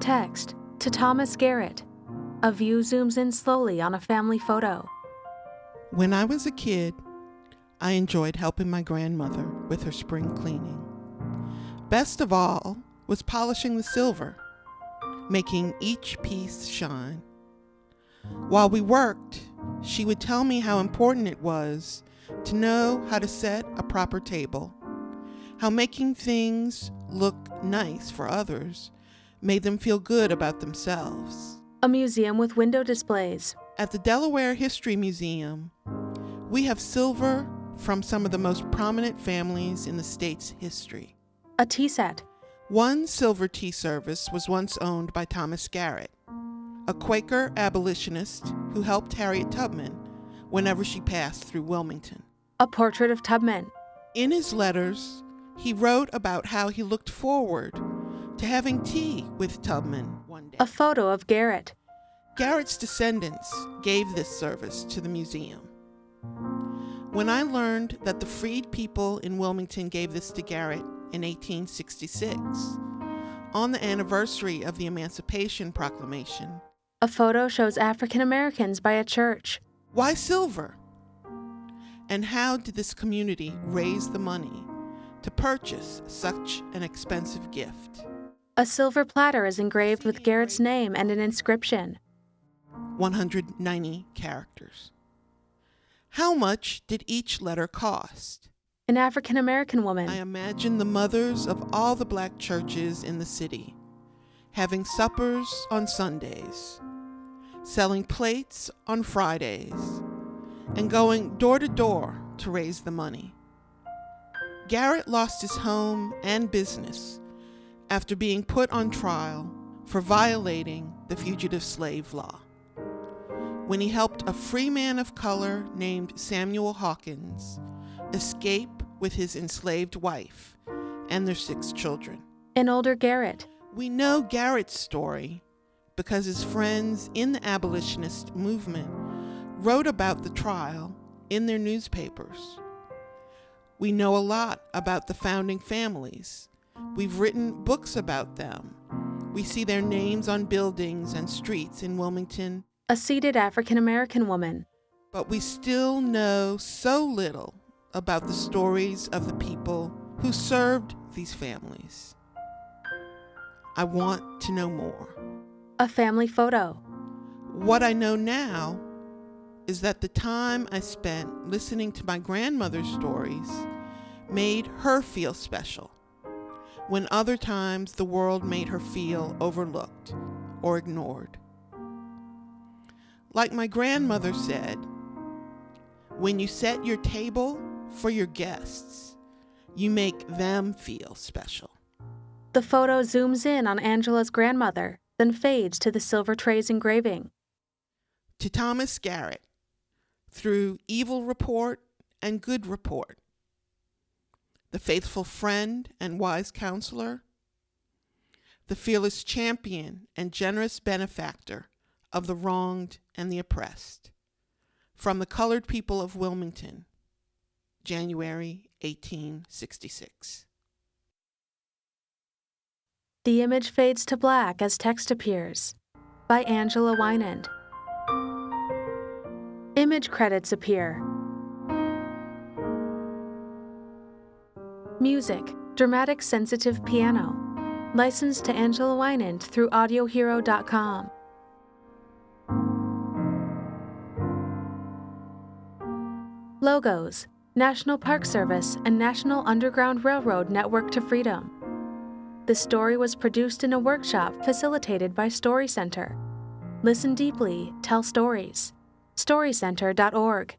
Text to Thomas Garrett. A view zooms in slowly on a family photo. When I was a kid, I enjoyed helping my grandmother with her spring cleaning. Best of all was polishing the silver, making each piece shine. While we worked, she would tell me how important it was to know how to set a proper table, how making things look nice for others made them feel good about themselves. A museum with window displays. At the Delaware History Museum, we have silver from some of the most prominent families in the state's history. A tea set. One silver tea service was once owned by Thomas Garrett, a Quaker abolitionist who helped Harriet Tubman whenever she passed through Wilmington. A portrait of Tubman. In his letters, he wrote about how he looked forward to having tea with Tubman one day. A photo of Garrett. Garrett's descendants gave this service to the museum. When I learned that the freed people in Wilmington gave this to Garrett in 1866, on the anniversary of the Emancipation Proclamation, A photo shows African Americans by a church. why silver? And how did this community raise the money to purchase such an expensive gift? A silver platter is engraved with Garrett's name and an inscription. 190 characters. How much did each letter cost? An African American woman. I imagine the mothers of all the black churches in the city having suppers on Sundays, selling plates on Fridays, and going door to door to raise the money. Garrett lost his home and business after being put on trial for violating the fugitive slave law, when he helped a free man of color named Samuel Hawkins escape with his enslaved wife and their 6 children. An older Garrett. We know Garrett's story because his friends in the abolitionist movement wrote about the trial in their newspapers. We know a lot about the founding families. We've written books about them. We see their names on buildings and streets in Wilmington. A seated African American woman. But we still know so little about the stories of the people who served these families. I want to know more. A family photo. What I know now is that the time I spent listening to my grandmother's stories made her feel special, when other times the world made her feel overlooked or ignored. Like my grandmother said, when you set your table for your guests, you make them feel special. The photo zooms in on Angela's grandmother, then fades to the silver tray's engraving. To Thomas Garrett, through evil report and good report, the faithful friend and wise counselor, the fearless champion and generous benefactor of the wronged and the oppressed, from the colored people of Wilmington, January 1866. The image fades to black as text appears. By Angela Winnand. Image credits appear. Music, dramatic sensitive piano. Licensed to Angela Winnand through audiohero.com. Logos, National Park Service and National Underground Railroad Network to Freedom. The story was produced in a workshop facilitated by StoryCenter. Listen deeply, tell stories. StoryCenter.org.